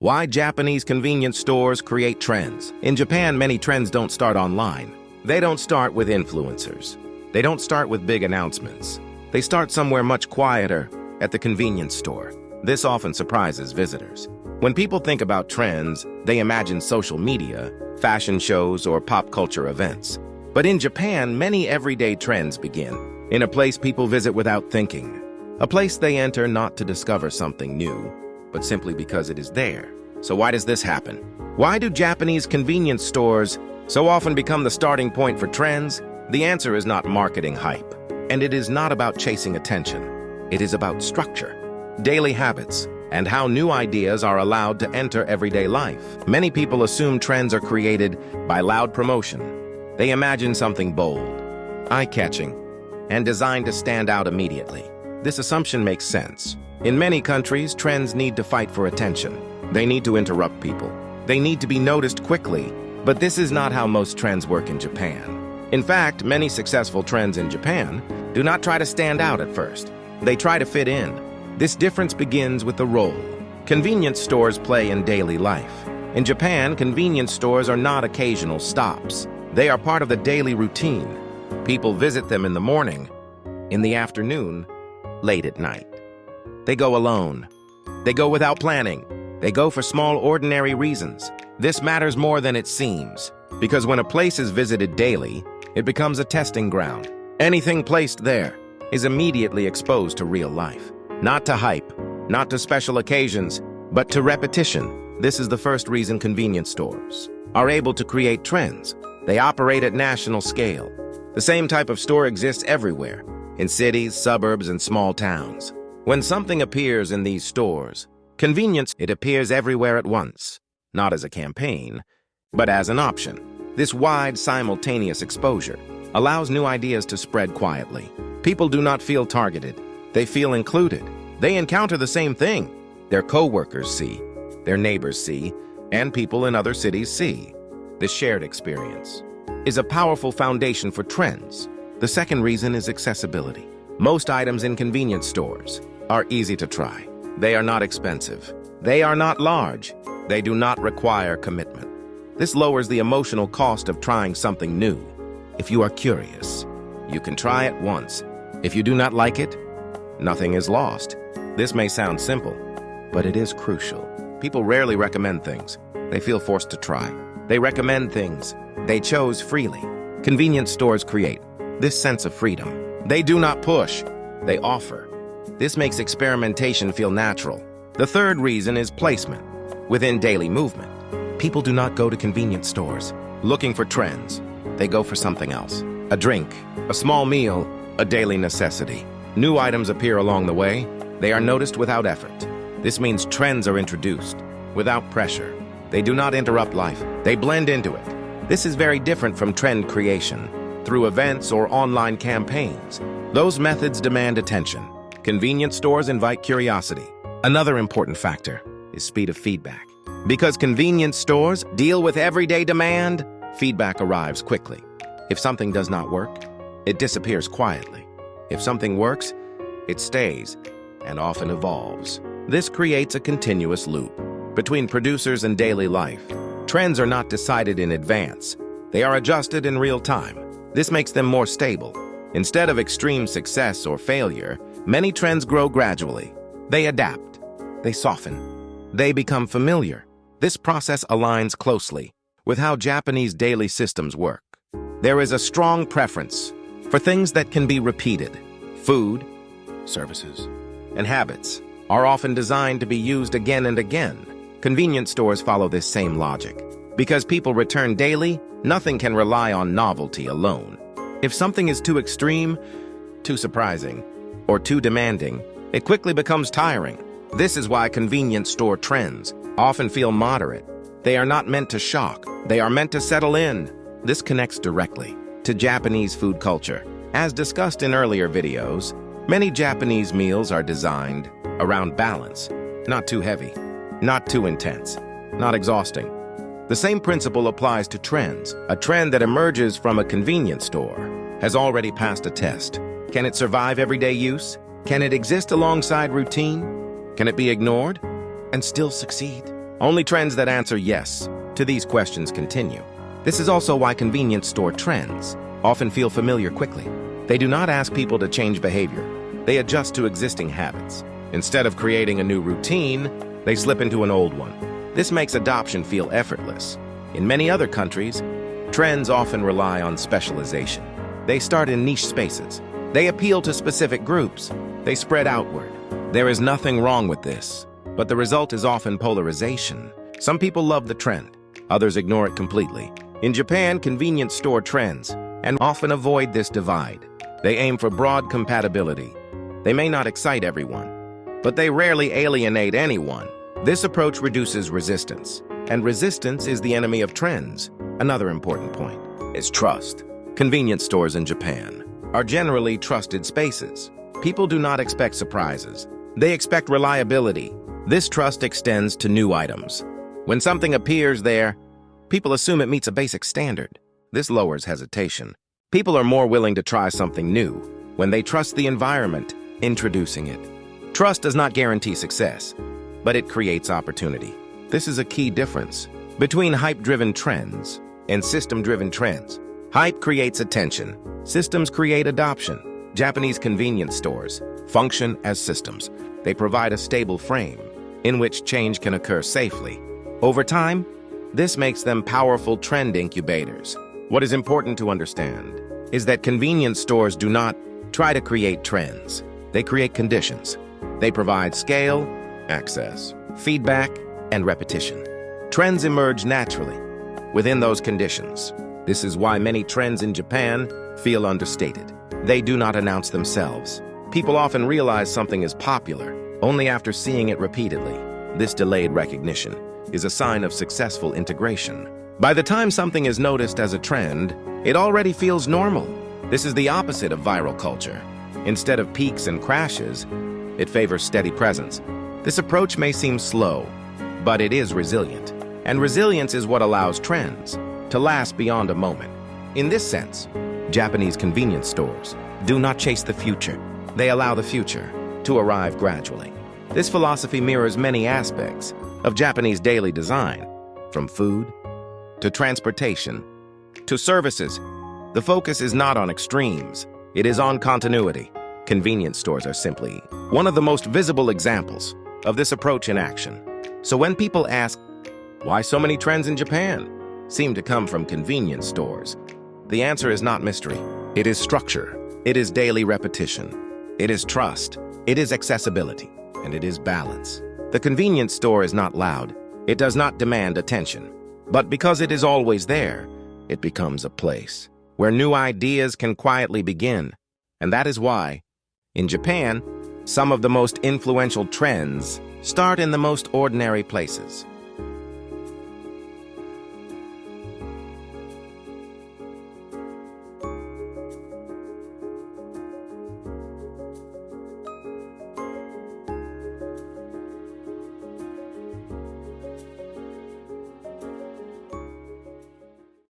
Why Japanese convenience stores create trends. In Japan, many trends don't start online. They don't start with influencers. They don't start with big announcements. They start somewhere much quieter, at the convenience store. This often surprises visitors. When people think about trends, they imagine social media, fashion shows, or pop culture events. But in Japan, many everyday trends begin in a place people visit without thinking. A place they enter not to discover something new, but simply because it is there. So why does this happen? Why do Japanese convenience stores so often become the starting point for trends? The answer is not marketing hype, and it is not about chasing attention. It is about structure, daily habits, and how new ideas are allowed to enter everyday life. Many people assume trends are created by loud promotion. They imagine something bold, eye-catching, and designed to stand out immediately. This assumption makes sense. In many countries, trends need to fight for attention. They need to interrupt people. They need to be noticed quickly. But this is not how most trends work in Japan. In fact, many successful trends in Japan do not try to stand out at first. They try to fit in. This difference begins with the role convenience stores play in daily life. In Japan, convenience stores are not occasional stops. They are part of the daily routine. People visit them in the morning, in the afternoon, late at night. They go alone. They go without planning. They go for small, ordinary reasons. This matters more than it seems, because when a place is visited daily, it becomes a testing ground. Anything placed there is immediately exposed to real life. Not to hype, not to special occasions, but to repetition. This is the first reason convenience stores are able to create trends. They operate at national scale. The same type of store exists everywhere, in cities, suburbs, and small towns. When something appears in these stores, it appears everywhere at once, not as a campaign, but as an option. This wide, simultaneous exposure allows new ideas to spread quietly. People do not feel targeted. They feel included. They encounter the same thing. Their co-workers see, their neighbors see, and people in other cities see. This shared experience is a powerful foundation for trends. The second reason is accessibility. Most items in convenience stores are easy to try. They are not expensive. They are not large. They do not require commitment. This lowers the emotional cost of trying something new. If you are curious, you can try it once. If you do not like it, nothing is lost. This may sound simple, but it is crucial. People rarely recommend things they feel forced to try. They recommend things they chose freely. Convenience stores create this sense of freedom. They do not push, they offer. This makes experimentation feel natural. The third reason is placement. Within daily movement, people do not go to convenience stores looking for trends. They go for something else. A drink, a small meal, a daily necessity. New items appear along the way. They are noticed without effort. This means trends are introduced without pressure. They do not interrupt life. They blend into it. This is very different from trend creation through events or online campaigns. Those methods demand attention. Convenience stores invite curiosity. Another important factor is speed of feedback. Because convenience stores deal with everyday demand, feedback arrives quickly. If something does not work, it disappears quietly. If something works, it stays and often evolves. This creates a continuous loop between producers and daily life. Trends are not decided in advance. They are adjusted in real time. This makes them more stable. Instead of extreme success or failure, many trends grow gradually. They adapt. They soften. They become familiar. This process aligns closely with how Japanese daily systems work. There is a strong preference for things that can be repeated. Food, services, and habits are often designed to be used again and again. Convenience stores follow this same logic. Because people return daily, nothing can rely on novelty alone. If something is too extreme, too surprising, or too demanding, it quickly becomes tiring. This is why convenience store trends often feel moderate. They are not meant to shock. They are meant to settle in. This connects directly to Japanese food culture. As discussed in earlier videos, many Japanese meals are designed around balance. Not too heavy, not too intense, not exhausting. The same principle applies to trends. A trend that emerges from a convenience store has already passed a test. Can it survive everyday use? Can it exist alongside routine? Can it be ignored and still succeed? Only trends that answer yes to these questions continue. This is also why convenience store trends often feel familiar quickly. They do not ask people to change behavior. They adjust to existing habits. Instead of creating a new routine, they slip into an old one. This makes adoption feel effortless. In many other countries, trends often rely on specialization. They start in niche spaces. They appeal to specific groups. They spread outward. There is nothing wrong with this, but the result is often polarization. Some people love the trend. Others ignore it completely. In Japan, convenience store trends and often avoid this divide. They aim for broad compatibility. They may not excite everyone, but they rarely alienate anyone. This approach reduces resistance, and resistance is the enemy of trends. Another important point is trust. Convenience stores in Japan are generally trusted spaces. People do not expect surprises. They expect reliability. This trust extends to new items. When something appears there, people assume it meets a basic standard. This lowers hesitation. People are more willing to try something new when they trust the environment introducing it. Trust does not guarantee success, but it creates opportunity. This is a key difference between hype-driven trends and system-driven trends. Hype creates attention. Systems create adoption. Japanese convenience stores function as systems. They provide a stable frame in which change can occur safely. Over time, this makes them powerful trend incubators. What is important to understand is that convenience stores do not try to create trends. They create conditions. They provide scale, access, feedback, and repetition. Trends emerge naturally within those conditions. This is why many trends in Japan feel understated. They do not announce themselves. People often realize something is popular only after seeing it repeatedly. This delayed recognition is a sign of successful integration. By the time something is noticed as a trend, it already feels normal. This is the opposite of viral culture. Instead of peaks and crashes, it favors steady presence. This approach may seem slow, but it is resilient. And resilience is what allows trends to last beyond a moment. In this sense, Japanese convenience stores do not chase the future. They allow the future to arrive gradually. This philosophy mirrors many aspects of Japanese daily design, from food to transportation to services. The focus is not on extremes. It is on continuity. Convenience stores are simply one of the most visible examples of this approach in action. So when people ask, why so many trends in Japan seem to come from convenience stores, the answer is not mystery. It is structure. It is daily repetition. It is trust. It is accessibility. And it is balance. The convenience store is not loud. It does not demand attention. But because it is always there, it becomes a place where new ideas can quietly begin. And that is why, in Japan, some of the most influential trends start in the most ordinary places.